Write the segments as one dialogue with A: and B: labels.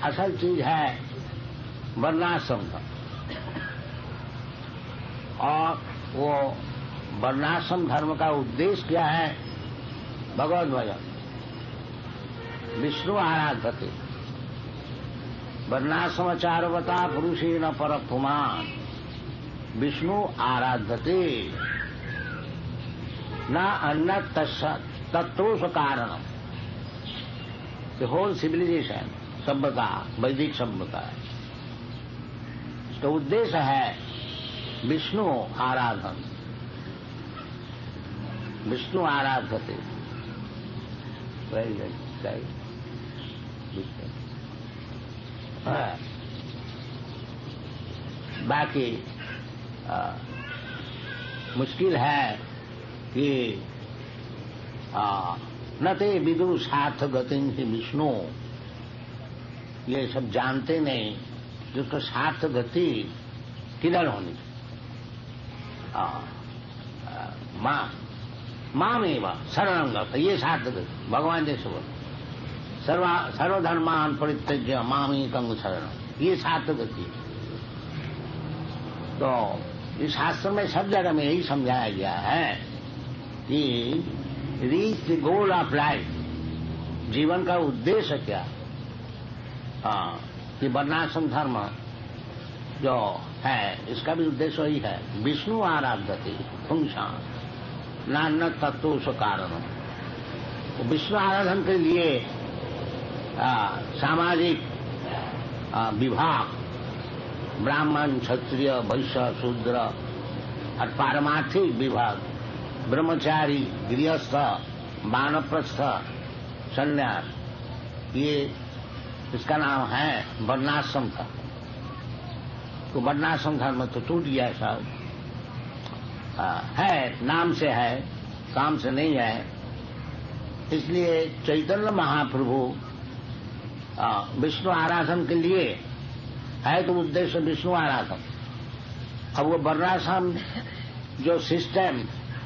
A: असल चीज है वर्णाश्रम धर्म। और वो वर्णाश्रम धर्म का उद्देश्य क्या है? भगवत भजन, विष्णु आराधते, वर्णाश्रमचारवता पुरुषेण परपुमान, विष्णु आराधते न अन्य तत्व कारणम। द होल सिविलाइजेशन, सभ्यता, वैदिक सभ्यता, तो उद्देश्य है विष्णु आराधन, विष्णु आराधते। बाकी मुश्किल है कि न ते विदु सार्थ गति विष्णु, ये सब जानते नहीं जिसको सार्थ गति किधर होनी चाहिए। माम एवं शरणंगत, ये सार्थ गति भगवान जैसे बोल, सर्वधर्मान परित्यज्य मामेकं शरणं, ये सार्थ गति। तो इस शास्त्र में सब जगह में यही समझाया गया है कि reach the goal of life, जीवन का उद्देश्य क्या। कि वर्णाश्रम धर्म जो है इसका भी उद्देश्य वही है, विष्णु आराधते पुंसा नान्य तत्व कारण। तो विष्णु आराधन के लिए सामाजिक विभाग, ब्राह्मण, क्षत्रिय, वैश्य, शूद्र और पारमार्थिक विभाग, ब्रह्मचारी, गृहस्थ, वानप्रस्थ, संन्यास, ये इसका नाम है वर्णाश्रम था। तो वर्णाश्रम धर्म तो टूट गया सब, है नाम से है, काम से नहीं है। इसलिए चैतन्य महाप्रभु विष्णु आराधन के लिए है, तो उद्देश्य विष्णु आराधन। अब वो वर्णाश्रम जो सिस्टम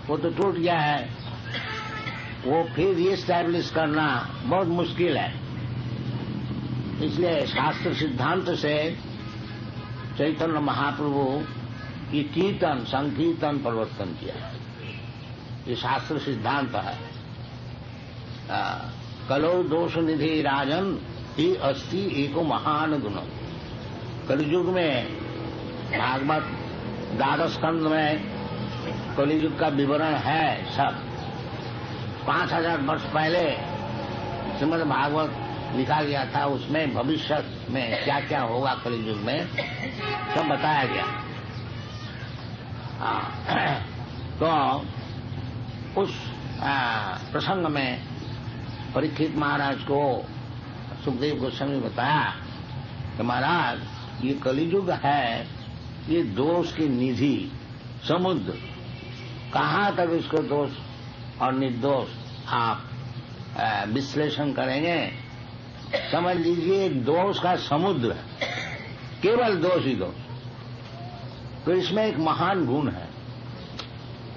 A: वो तो टूट गया है, वो फिर रीएस्टैब्लिश करना बहुत मुश्किल है। इसलिए शास्त्र सिद्धांत से चैतन्य महाप्रभु की कीर्तन संकीर्तन प्रवर्तन किया है, ये शास्त्र सिद्धांत है। कलो दोष निधि राजन ही अस्ति एको महान गुण। कलियुग में भागवत द्वादश स्कंद में कलियुग का विवरण है सब। 5000 वर्ष पहले श्रीमद् भागवत लिखा गया था, उसमें भविष्य में क्या क्या होगा कलियुग में सब बताया गया। तो उस प्रसंग में परीक्षित महाराज को सुखदेव गोस्वामी बताया कि महाराज ये कलियुग है, ये दोष की निधि समुद्र, कहाँ तक इसको दोष और निर्दोष आप विश्लेषण करेंगे। समझ लीजिए दोष का समुद्र है, केवल दोष ही दोष। तो इसमें एक महान गुण है,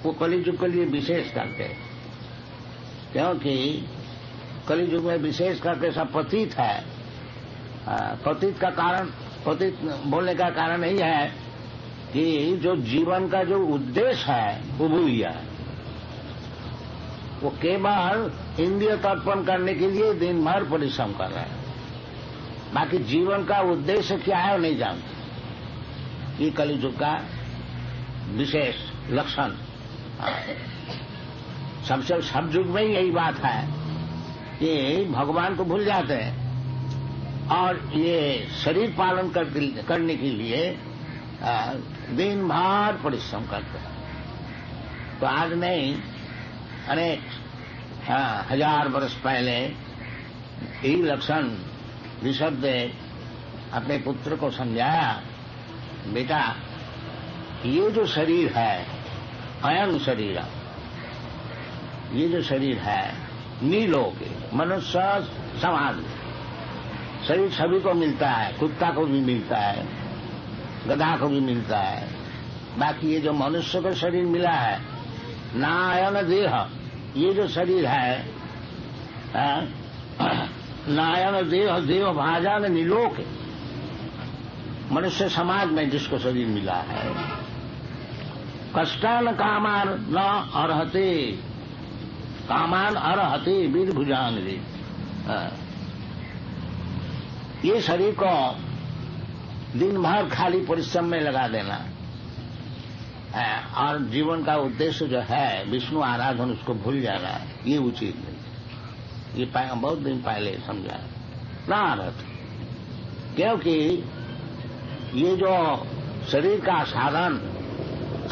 A: वो कलियुग के लिए विशेष करके, क्योंकि कलियुग में विशेष करके सब पतित है। पतित का कारण, पतित बोलने का कारण यही है कि जो जीवन का जो उद्देश्य है वो भूल गया है। वो केवल इंद्रिय तर्पण करने के लिए दिन भर परिश्रम कर रहे हैं, बाकी जीवन का उद्देश्य क्या है वो नहीं जानते। ये कलियुग का विशेष लक्षण। सबसे सब युग में यही बात है कि भगवान को भूल जाते हैं और ये शरीर पालन करने के लिए दिन भर परिश्रम करते हैं। तो आज नहीं, अनेक 1000 वर्ष पहले यही लक्षण ऋषभदेव अपने पुत्र को समझाया, बेटा ये जो शरीर है अयं शरीर, ये जो शरीर है नीलोके मनुष्य समाज, शरीर सभी को मिलता है, कुत्ता को भी मिलता है, गधा को भी मिलता है, बाकी ये जो मनुष्य को शरीर मिला है नायन देह, ये जो शरीर है नायन देह देव भाजन निलोक, मनुष्य समाज में जिसको शरीर मिला है, कष्टान कामान न अर्हते, कामान अर्हते वीर भुजान रे। ये शरीर को दिन भर खाली परिश्रम में लगा देना और जीवन का उद्देश्य जो है विष्णु आराधन, उसको भूल जाना, ये उचित नहीं। ये बहुत दिन पहले समझा ना अर्थ, क्योंकि ये जो शरीर का साधन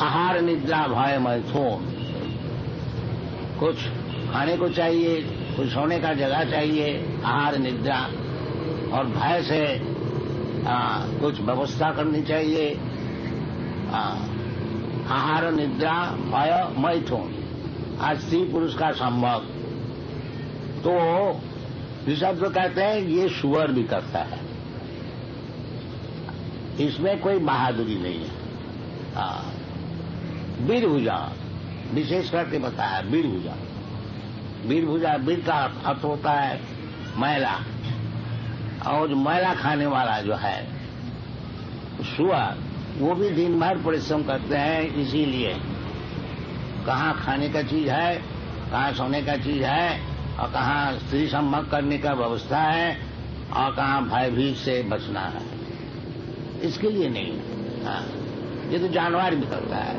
A: आहार निद्रा भय मैथुन, कुछ खाने को चाहिए, कुछ सोने का जगह चाहिए, आहार निद्रा, और भय से कुछ व्यवस्था करनी चाहिए, आहार निद्रा भय मैथुन, आज स्त्री पुरुष का संभव। तो ऋषभ जो कहते हैं ये सुअर भी करता है, इसमें कोई बहादुरी नहीं है। वीरभुजा विशेष करके बताया, वीरभुजा, वीरभुजा, वीर का अर्थ होता है मैला, और जो मैला खाने वाला जो है सुअर, वो भी दिन भर परिश्रम करते हैं। इसीलिए कहाँ खाने का चीज है, कहाँ सोने का चीज है, और कहाँ स्त्री संभोग करने का व्यवस्था है, और कहाँ भयभीत से बचना है, इसके लिए नहीं। हाँ, ये तो जानवर भी करता है,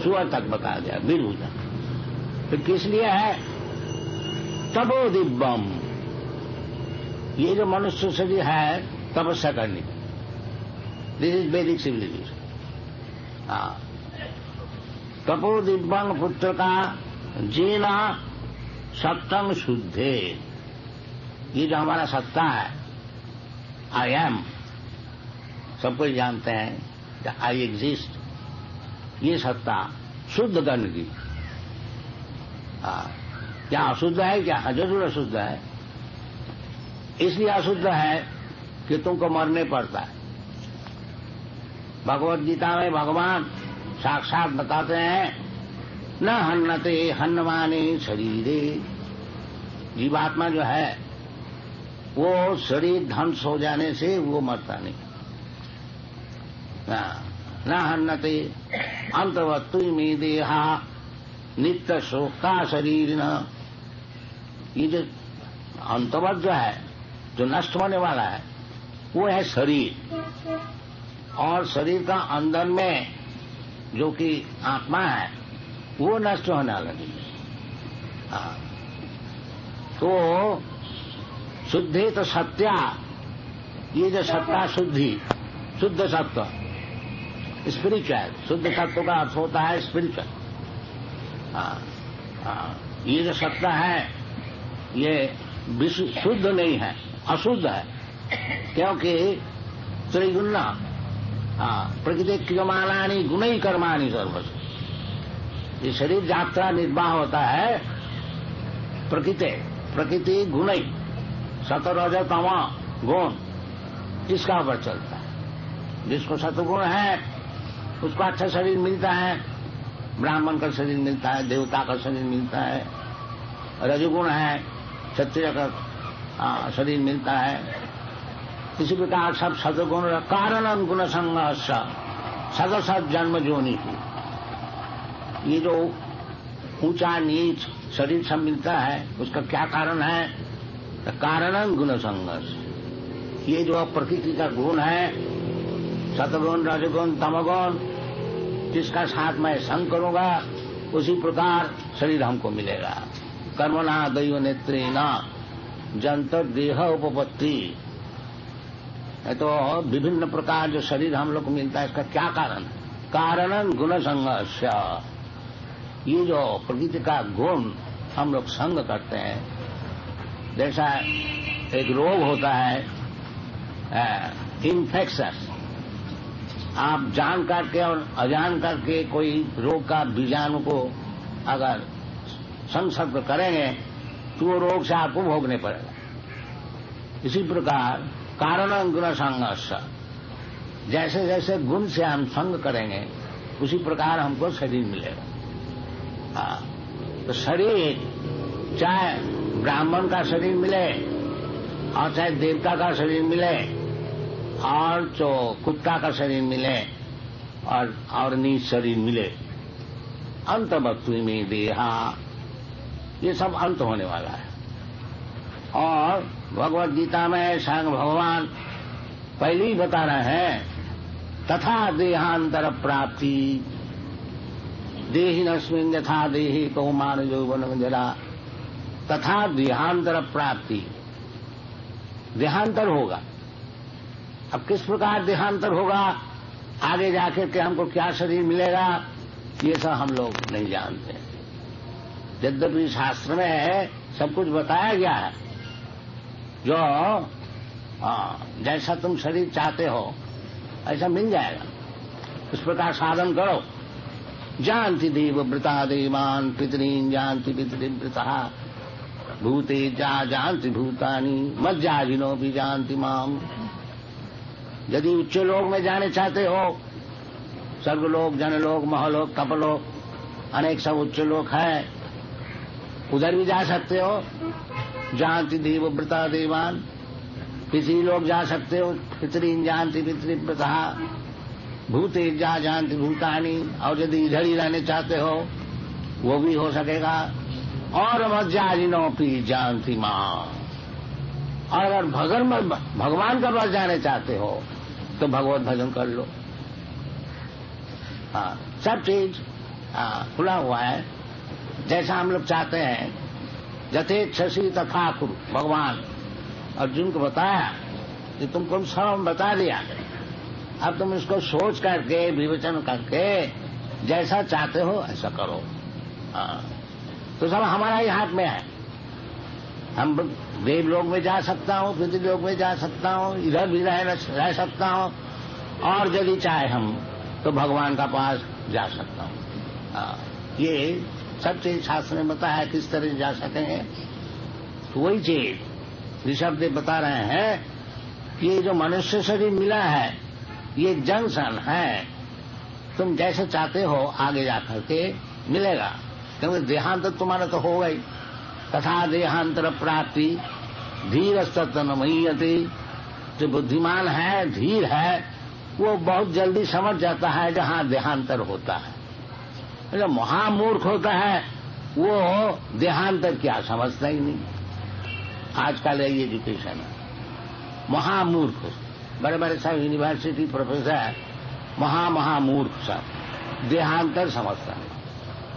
A: सुअर तक बता दिया वीरभुजा। तो किस लिए है? तपो दिव्यम, ये जो मनुष्य शरीर है तपस्या करने की, दिस इज वैदिक सिविलाइजेशन। हाँ, तपो दिव्यम पुत्र का जीना सप्तम शुद्धे, ये जो हमारा सत्ता है, आई एम, सब कोई जानते हैं आई एग्जिस्ट, ये सत्ता शुद्ध करने की। क्या अशुद्ध है? क्या जरूर अशुद्ध है। इसलिए अशुद्ध है कि तुमको मरने पड़ता है। भगवत गीता में भगवान साक्षात बताते हैं, न हन्नते हन्नमाने शरीरे, जीवात्मा जो है वो शरीर ध्वंस हो जाने से वो मरता नहीं। न हन्नते अंतवत्तु में देहा नित्य शोका शरीर न, ये जो अंतवत जो है, जो नष्ट होने वाला है, वो है शरीर, और शरीर का अंदर में जो कि आत्मा है वो नष्ट होने लगी। तो शुद्धि तो सत्या, ये जो सत्ता शुद्धि, शुद्ध सत्व, स्पिरिचुअल, शुद्ध सत्व का अर्थ होता है स्पिरिचुअल। ये जो सत्ता है ये शुद्ध नहीं है, अशुद्ध है, क्योंकि त्रिगुणा प्रकृति क्रियमाणानि गुणई कर्माणि सर्वस्व, ये शरीर यात्रा निर्वाह होता है प्रकृति गुणई, सतरज तम गुण, इसका ऊपर चलता है। जिसको सतगुण है उसको अच्छा शरीर मिलता है, ब्राह्मण का शरीर मिलता है, देवता का शरीर मिलता है। रजगुण है, क्षत्रिय का शरीर मिलता है। इसी प्रकार सब सदगुण कारण गुण संघर्ष सदसत जन्म जोनी की, ये जो ऊंचा नीच शरीर सब मिलता है उसका क्या कारण है? कारण गुण संघर्ष, ये जो प्रकृति का गुण है, सतगुण रजगुण तमगुण, जिसका साथ मैं संग करूंगा उसी प्रकार शरीर हमको मिलेगा। कर्मणा दैव नेत्रेण जंतर देह उपपत्ति, तो विभिन्न प्रकार जो शरीर हम लोग को मिलता है, इसका क्या कारण? कारण गुण संघर्ष, ये जो प्रकृति का गुण हम लोग संग करते हैं। जैसा एक रोग होता है इन्फेक्शन, आप जान करके और अजान करके कोई रोग का बीजाणु को अगर संसर्ग करेंगे तो वो रोग से आपको भोगने पड़ेगा। इसी प्रकार कारण गुण संघर्ष, जैसे जैसे गुण से हम संग करेंगे उसी प्रकार हमको शरीर मिलेगा। तो शरीर चाहे ब्राह्मण का शरीर मिले, और चाहे देवता का शरीर मिले और जो कुत्ता का शरीर मिले और नीच शरीर मिले, अंत वस्तु में देहा, ये सब अंत होने वाला है। और भगवत गीता में स्वयं भगवान पहले ही बता रहे हैं, तथा देहांतर प्राप्ति देहिनस्मिन् यथा देहि कौमार यौवन जरा, तथा देहांतर प्राप्ति, देहांतर होगा। अब किस प्रकार देहांतर होगा, आगे जाकर के हमको क्या शरीर मिलेगा, ये सब हम लोग नहीं जानते। यद्यपि शास्त्र में सब कुछ बताया गया है, जो जैसा तुम शरीर चाहते हो ऐसा मिल जाएगा, इस प्रकार साधन करो। जानती देव वृता देवान पितरीन जानती पितृवृता भूते जानती भूतानी मज्जाजिनो भी जानती माम। यदि उच्च लोक में जाने चाहते हो, स्वर्गलोक, जनलोक, महलोक, तपलोक, अनेक सब उच्च लोक है, उधर भी जा सकते हो। जानती देव वृता देवान, किसी लोग जा सकते हो, पितरीन जानती पितृव्रता भूते जानती भूतानी, और यदि इधर ही रहने चाहते हो वो भी हो सकेगा। और मज्जाजिनो भी जानती मां, और अगर भगवान का पास जाने चाहते हो तो भगवत भजन कर लो। सब चीज खुला हुआ है, जैसा हम लोग चाहते हैं। यथेच्छसि तथा कुरु, भगवान अर्जुन को बताया कि तुमको सब बता दिया, अब तुम इसको सोच करके विवेचन करके जैसा चाहते हो ऐसा करो। तो सब हमारा ही हाथ में है। हम देवलोक में जा सकता हूँ, पृथ्वीलोक में जा सकता हूँ, इधर भी रह सकता हूँ, और यदि चाहे हम तो भगवान का पास जा सकता हूँ। ये सब चीज शास्त्र में बताया है किस तरह जा सकेंगे। तो वही चीज ऋषभदेव बता रहे हैं कि ये जो मनुष्य शरीर मिला है ये जंक्शन है, तुम जैसे चाहते हो आगे जाकर के मिलेगा, क्योंकि देहांतर तुम्हारा तो होगा ही। तथा देहांतर प्राप्ति धीरस्तत्व महीयते, जो बुद्धिमान है, धीर है, वो बहुत जल्दी समझ जाता है जहाँ देहांतर होता है। जो महामूर्ख होता है वो देहांतर क्या समझता ही नहीं। आजकल ये एजुकेशन है, महामूर्ख, बड़े बड़े सब यूनिवर्सिटी प्रोफेसर महामूर्ख सब देहांतर समझता है।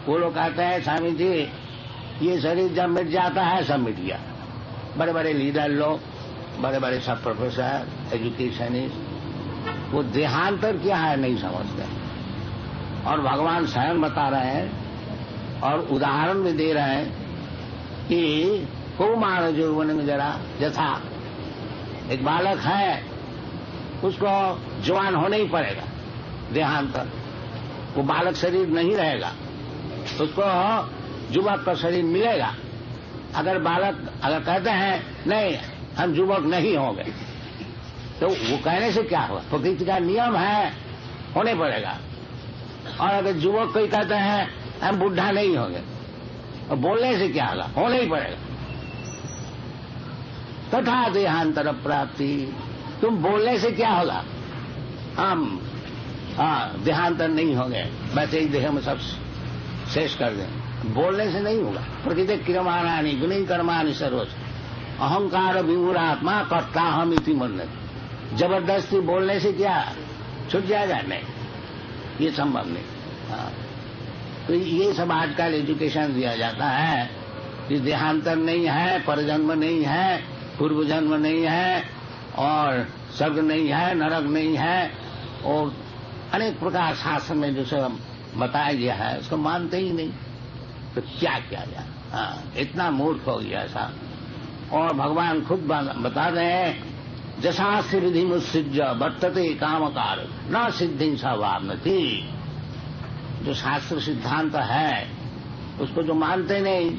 A: वो लोग कहते हैं स्वामी जी ये शरीर जब मिट जाता है सब मिट गया। बड़े बड़े लीडर लोग, बड़े बड़े सब प्रोफेसर, एजुकेशनिस्ट, वो देहांतर क्या है नहीं समझते। और भगवान स्वयं बता रहे हैं और उदाहरण भी दे रहे हैं कि कौमार यौवन में जरा, यथा एक बालक है उसको जवान होना ही पड़ेगा, देहांतर, वो बालक शरीर नहीं रहेगा, उसको युवक का शरीर मिलेगा। अगर बालक अगर कहते हैं नहीं हम युवक नहीं होंगे, तो वो कहने से क्या होगा, प्रकृति का नियम है, होने पड़ेगा। और अगर युवक कोई कहते हैं हम बुढ़ा नहीं होंगे, तो बोलने से क्या होगा, होना ही पड़ेगा। तथा देहांतर प्राप्ति, तुम बोलने से क्या होगा, हम देहांतर नहीं होंगे, वैसे ही देह में सब शेष कर दें, बोलने से नहीं होगा। प्रकृति क्रियमाणानि गुणी कर्माणि सर्वोच्च अहंकार विमूढ़ात्मा कर्ता हम इति मन्यते। जबरदस्ती बोलने से क्या छूट जाएगा, नहीं, ये संभव नहीं। तो ये सब आजकल एजुकेशन दिया जाता है कि देहांतर नहीं है, परजन्म नहीं है, पूर्व जन्म नहीं है, और स्वर्ग नहीं है, नरक नहीं है, और अनेक प्रकार शास्त्र में जो सब बताया गया है उसको मानते ही नहीं। तो क्या किया जाए, इतना मूर्ख हो गया ऐसा। और भगवान खुद बता रहे हैं जशास्त्र विधि मुत्सृज्य वर्तते कामकार न सिद्धि सवाप्नति। जो शास्त्र सिद्धांत है उसको जो मानते नहीं,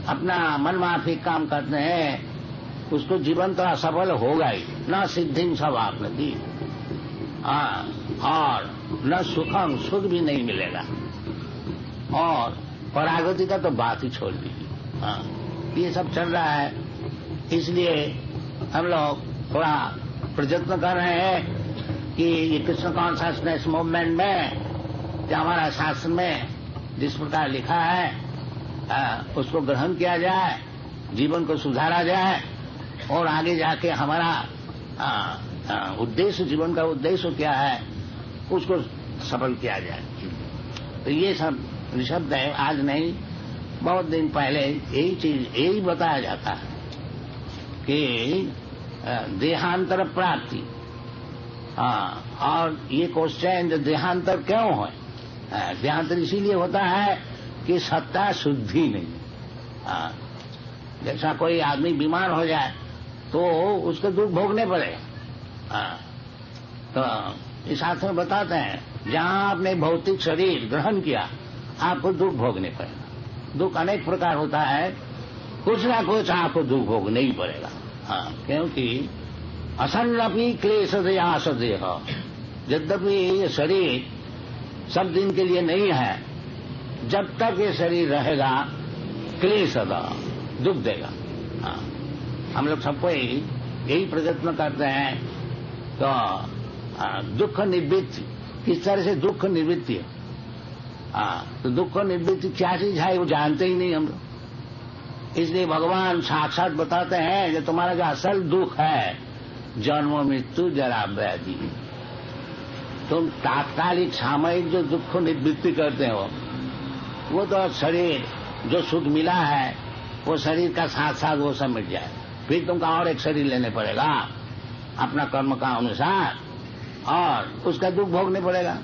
A: अपना मन माफिक काम करते हैं, उसको जीवन तो असफल होगा ही, न सिद्धि सवाप्नति, और न सुखम, सुख भी नहीं मिलेगा, और परागति का तो बात ही छोड़ दीजिए। ये सब चल रहा है, इसलिए हम लोग थोड़ा प्रयत्न कर रहे हैं कि ये कृष्ण कॉन्शसनेस मूवमेंट में जो हमारा शास्त्र में जिस प्रकार लिखा है उसको ग्रहण किया जाए, जीवन को सुधारा जाए और आगे जाके हमारा उद्देश्य, जीवन का उद्देश्य क्या है उसको सफल किया जाए। तो ये सब निःशब्द है, आज नहीं, बहुत दिन पहले यही बताया जाता है कि देहांतर प्राप्ति। और ये क्वेश्चन देहांतर क्यों है? देहांतर इसीलिए होता है कि सत्ता शुद्धि नहीं। जैसा कोई आदमी बीमार हो जाए तो उसको दुख भोगने पड़े। तो इस शास्त्र में बताते हैं जहां आपने भौतिक शरीर ग्रहण किया आपको दुख भोगने पड़ेगा। दुख अनेक प्रकार होता है, कुछ ना कुछ आपको दुख भोगना ही पड़ेगा। क्योंकि असन्नपि क्लेश देहास देह, यद्यपि ये शरीर सब दिन के लिए नहीं है, जब तक ये शरीर रहेगा क्लेश दुख देगा। हम लोग सबको यही प्रयत्न करते हैं। तो दुख निवृत्ति, किस तरह से दुख निवृत्ति है? तो दुख निवृत्ति क्या चीज है वो जानते ही नहीं हम लोग। इसलिए भगवान साक्षात बताते हैं कि तुम्हारा जो असल दुख है जन्म मृत्यु जरा व्याधि, तुम तात्कालिक सामयिक जो दुख निवृत्ति करते हो वो तो शरीर जो सुख मिला है वो शरीर का साथ साथ वो सब मिट जाए, फिर तुमको और एक शरीर लेने पड़ेगा अपना कर्म का अनुसार और उसका दुख भोगने पड़ेगा।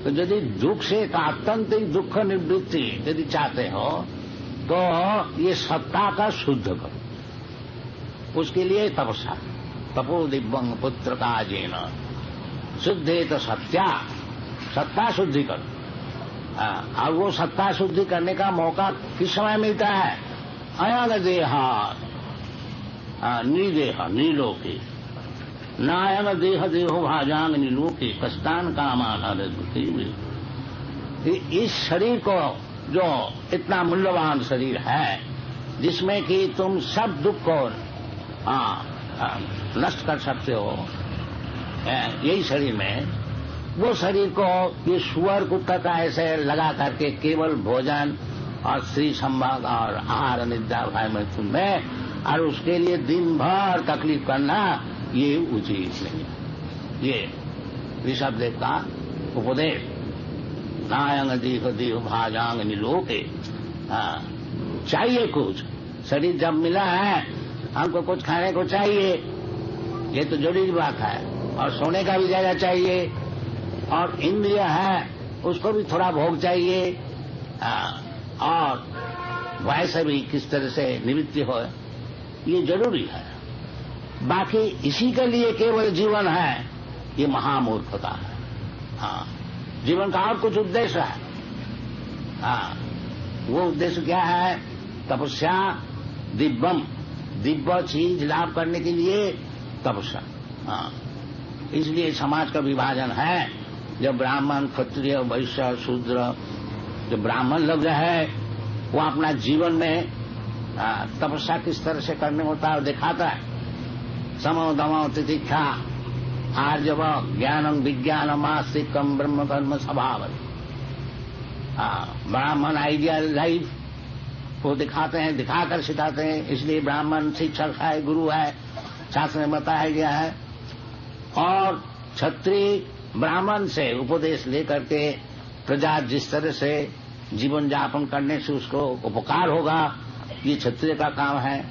A: तो यदि दुख से आत्यंतिक दुख निवृत्ति यदि चाहते हो तो ये सत्ता का शुद्ध करो। उसके लिए तपस्या, तपो दिव्यं पुत्र का जेन शुद्धे तो सत्ता शुद्धि करो। और वो सत्ता शुद्धि करने का मौका किस समय मिलता है? अयन देहा निदेह नीलोके, नायन देह देहो भाजांग नीलोके कस्तान कामान। इस शरीर को जो इतना मूल्यवान शरीर है जिसमें कि तुम सब दुख को नष्ट कर सकते हो, यही शरीर में, वो शरीर को ये सुअर कुत्ता का ऐसे लगा करके केवल भोजन और स्त्री संभाग और आहार निद्रा भय मैथुन में और उसके लिए दिन भर तकलीफ करना ये उचित नहीं है। ये ऋषभदेव का उपदेश। नायंग देह देह भाजांग निलोके, चाहिए कुछ, शरीर जब मिला है हमको कुछ खाने को चाहिए, ये तो जरूरी बात है, और सोने का भी जगह चाहिए, और इंद्रिय है उसको भी थोड़ा भोग चाहिए, और वैसे भी किस तरह से निवृत्ति हो ये जरूरी है। बाकी इसी के लिए केवल जीवन है, ये महामूर्खता है। जीवन का और कुछ उद्देश्य है। वो उद्देश्य क्या है? तपस्या, दिव्यम, दिव्य चीज लाभ करने के लिए तपस्या। इसलिए समाज का विभाजन है। जब ब्राह्मण, क्षत्रिय, वैश्य, शूद्र, जो ब्राह्मण लोग है वो अपना जीवन में तपस्या किस तरह से करने होता है दिखाता है। समो दमो तितिक्षा आर्जव ज्ञानम विज्ञानम आस्तिकम ब्रह्म कर्म स्वभाव। ब्राह्मण आइडियल लाइफ वो दिखाते हैं, दिखाकर सिखाते हैं। इसलिए ब्राह्मण शिक्षक है, गुरु है, शास्त्र में बताया गया है। और क्षत्रिय ब्राह्मण से उपदेश लेकर के प्रजा जिस तरह से जीवन यापन करने से उसको उपकार होगा, ये क्षत्रिय का काम है।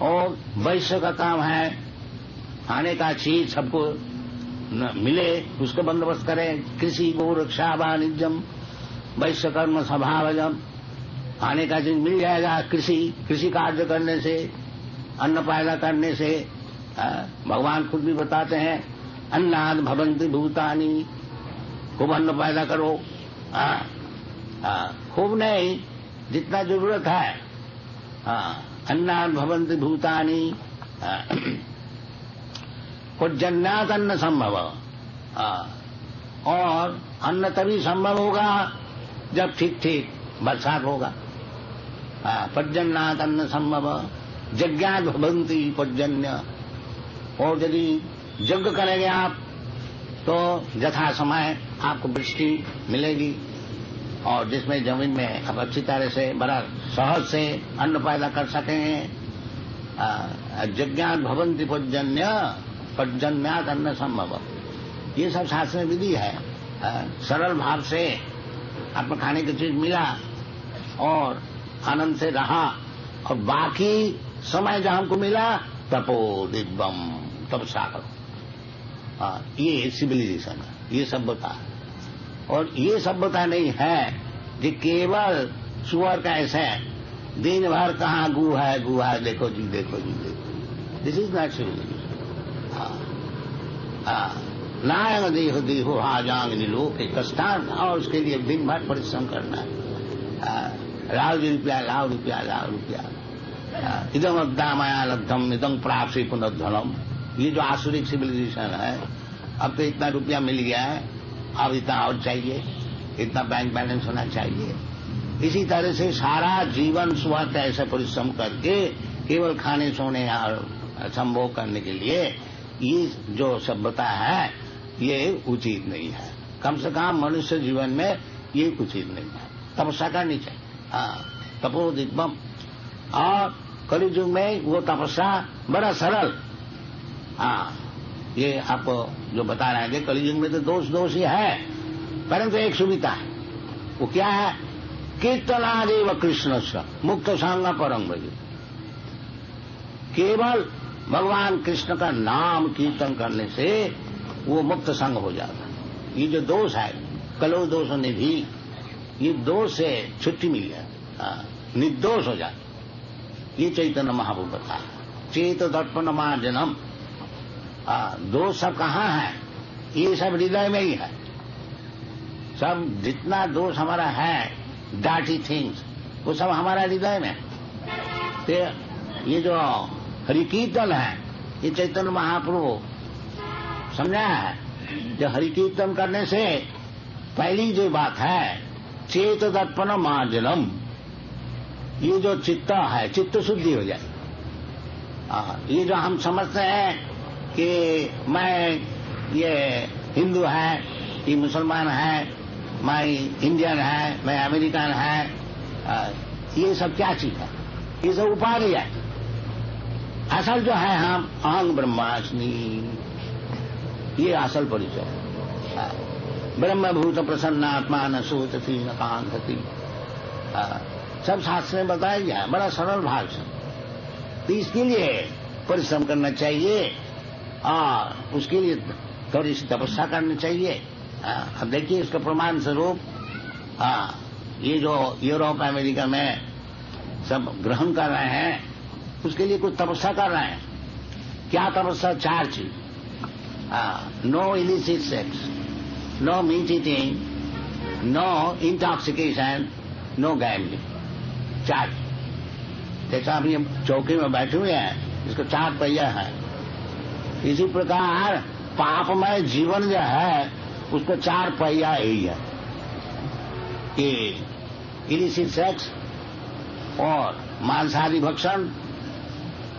A: और वैश्य का काम है खाने का चीज सबको मिले उसको बंदोबस्त करें। कृषि गो रक्षा वाणिज्यम वैश्य कर्म स्वभावजम, खाने का चीज मिल जाएगा। कृषि कार्य करने से, अन्न पैदा करने से, भगवान खुद भी बताते हैं अन्नाद भवन्ति भूतानि, खूब अन्न पैदा करो। खूब नहीं, जितना जरूरत है। अन्नाद भवन्ति भूतानि, पर्जन्यात् अन्न संभव। और अन्न तभी संभव होगा जब ठीक ठीक बरसात होगा। पर्जन्यात् अन्न संभव, यज्ञात् भवन्ति पर्जन्य। और यदि यज्ञ करेंगे आप तो यथा समय आपको वृष्टि मिलेगी, और जिसमें जमीन में आप अच्छी तरह से बड़ा सहज से अन्न पैदा कर सकेंगे। यज्ञात् भवन्ति पर्जन्य, पर्जन्यात् अन्न संभव। ये सब शास्त्र में विधि है। सरल भाव से आपको खाने की चीज मिला और आनंद से रहा, और बाकी समय जहां हमको मिला तपो दिव्यम, तपस्या करो। ये सिविलाइजेशन है, ये सभ्यता है। और ये सभ्यता नहीं है कि केवल सुअर का ऐसे दिन भर कहाँ गु है, देखो जी देखो जी देखो। This is not civilization. नायंग देहो देहो हाजांग निलोक कष्टान, और उसके लिए दिन भर परिश्रम करना है। लाओ जी रुपया, लाओ रुपया, लाओ रुपया। इदम अब्दा माया लब्धम इदम प्राप्ति पुनर्धनम। ये जो आसुरिक सिविलाइजेशन है, अब तो इतना रुपया मिल गया है, अब इतना और चाहिए, इतना बैंक बैलेंस होना चाहिए। इसी तरह से सारा जीवन स्वार्थ ऐसे परिश्रम करके केवल खाने सोने और संभोग करने के लिए, ये जो सभ्यता है ये उचित नहीं है। कम से कम मनुष्य जीवन में ये उचित नहीं है। तपस्या करनी चाहिए। तपो दिव्यम। और कलियुग में वो तपस्या बड़ा सरल। ये आप जो बता रहे हैं, कलियुग में तो दोष ही है, परंतु एक सुविधा है। वो क्या है? कीर्तनादेव कृष्ण से मुक्त संग परम भज। केवल भगवान कृष्ण का नाम कीर्तन करने से वो मुक्त संग हो जाता। ये जो दोष है, कलो दोष निधि, ये दोष से छुट्टी मिल जाती, निर्दोष हो जाती। ये चैतन्य महाप्रभु बताया, चेत दर्पण मार्जनम। दोष सब कहाँ है? ये सब हृदय में ही है। सब जितना दोष हमारा है, डार्टी थिंग्स, वो सब हमारा हृदय में। तो ये जो हरि कीर्तन है, ये चैतन्य महाप्रभु समझाया है। जो हरि कीर्तन करने से पहली जो बात है, चेत दर्पण मार्जनम। ये जो चित्त है, चित्त शुद्धि हो जाए। ये जो हम समझते हैं कि मैं ये हिंदू है, ये मुसलमान है, मैं इंडियन है, मैं अमेरिकन है, ये सब क्या चीज है? ये सब उपाधि है। असल जो है हम अहं ब्रह्मास्मि, ये असल परिचय। ब्रह्मभूत प्रसन्नात्मा न सोचती न कांक्षति। सब शास्त्र में बताया गया है, बड़ा सरल भाषा। तो इसके लिए परिश्रम करना चाहिए और उसके लिए थोड़ी सी तपस्या करनी चाहिए। अब देखिए इसका प्रमाण स्वरूप ये जो यूरोप अमेरिका में सब ग्रहण कर रहे हैं, उसके लिए कुछ तपस्या कर रहे हैं। क्या तपस्या? 4 चीज। No illicit sex, no meat eating, no intoxication, no gambling. 4। जैसा हम ये चौकी में बैठे हुए हैं, इसको 4 पहिया है। इसी प्रकार पापमय जीवन जो है, उसको 4 पहिया यही है कि इलिसिट सेक्स और मांसाहारी भक्षण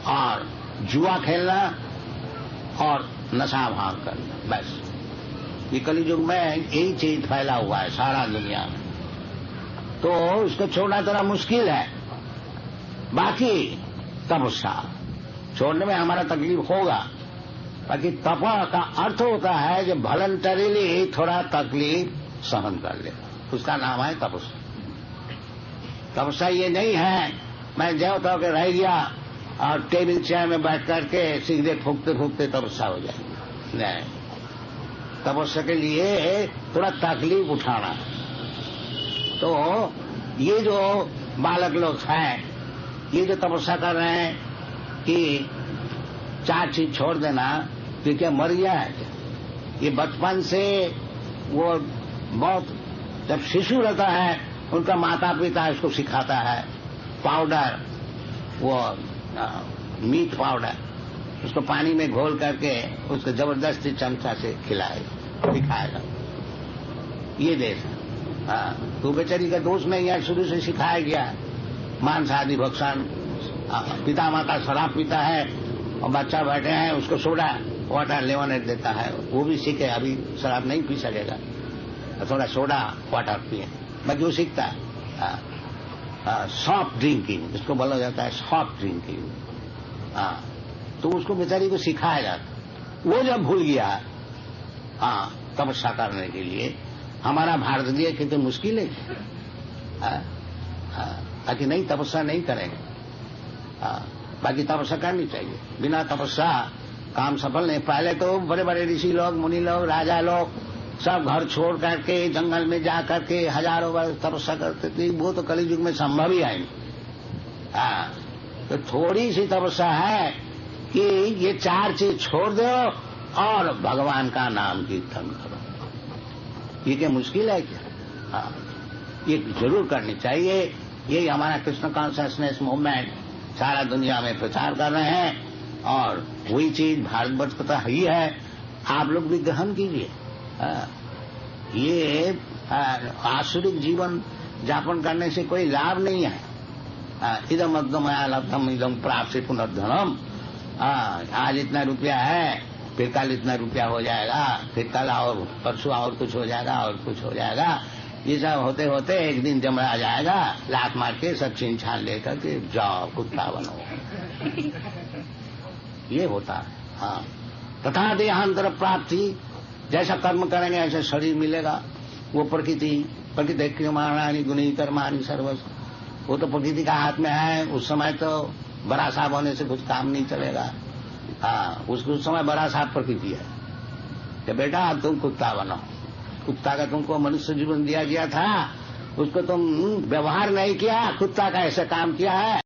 A: और जुआ खेलना और नशा भांग करना। बस ये कलियुग में यही चीज फैला हुआ है सारा दुनिया में। तो इसको छोड़ना थोड़ा मुश्किल है। बाकी तपस्या छोड़ने में हमारा तकलीफ होगा। बाकी तप का अर्थ होता है कि वॉलंटरीली थोड़ा तकलीफ सहन कर ले, उसका नाम है तपस्या। तपस्या ये नहीं है मैं जो तो के रह गया और टेबल चेयर में बैठ करके सिगरेट फूकते फूकते तपस्या हो जाएगी। नहीं, तपस्या के लिए थोड़ा तकलीफ उठाना। तो ये जो बालक लोग हैं, ये जो तपस्या कर रहे हैं कि 4 चीज छोड़ देना, तो क्या मर गया है क्या? ये बचपन से वो बहुत, जब शिशु रहता है उनका माता पिता उसको सिखाता है पाउडर, वो मीट पाउडर, उसको पानी में घोल करके उसको जबरदस्ती चमचा से सिखाएगा। ये देश है। तो बेचारी का दोष नहीं है, शुरू से सिखाया गया मांसाहारी भक्षण, पिता माता शराब पीता है और बच्चा बैठे हैं उसको सोडा वाटर लेमनेड देता है, वो भी सीखे, अभी शराब नहीं पी सकेगा, थोड़ा सोडा वाटर पिए, बस जो सीखता है। सॉफ्ट ड्रिंकिंग इसको बोला जाता है, सॉफ्ट ड्रिंकिंग। तो उसको बेचारी को सिखाया जाता। वो जब भूल गया तपस्या करने के लिए, हमारा भारतीय कितनी मुश्किल है ताकि नहीं तपस्या नहीं करेंगे। बाकी तपस्या करनी चाहिए, बिना तपस्या काम सफल नहीं। पहले तो बड़े बड़े ऋषि लोग, मुनि लोग, राजा लोग सब घर छोड़ करके जंगल में जा करके हजारों वर्ष तपस्या करते थे, वो तो कलयुग में संभव ही है। तो थोड़ी सी तपस्या है कि ये चार चीज छोड़ दो और भगवान का नाम कीर्तन करो। ये क्या मुश्किल है क्या? ये जरूर करनी चाहिए। यही हमारा कृष्ण कॉन्शियसनेस मूवमेंट सारा दुनिया में प्रचार कर रहे हैं, और वही चीज भारतवर्ष का तो ही है, आप लोग भी ग्रहण कीजिए। ये आसुरिक जीवन यापन करने से कोई लाभ नहीं है। इदम अग्गमया लब्धम इदम प्राप्त पुनर्धनम। आज इतना रुपया है, फिर कल इतना रुपया हो जाएगा, फिर कल और परसों और कुछ हो जाएगा और कुछ हो जाएगा। ये सब होते होते एक दिन जमरा जाएगा, लात मार के सब छीन छान लेकर के जाओ कुत्ता बनो। ये होता है। तथा देहांतर प्राप्ति, जैसा कर्म करेंगे ऐसा शरीर मिलेगा। वो प्रकृति क्रियमाणानि गुणी कर्माणि सर्वस्व, वो तो प्रकृति का हाथ में है। उस समय तो बड़ा साहब होने से कुछ काम नहीं चलेगा। उस समय बड़ा साहब प्रकृति है कि बेटा अब तुम कुत्ता बनो। कुत्ता का तुमको मनुष्य जीवन दिया गया था, उसको तुम व्यवहार नहीं किया, कुत्ता का ऐसा काम किया है।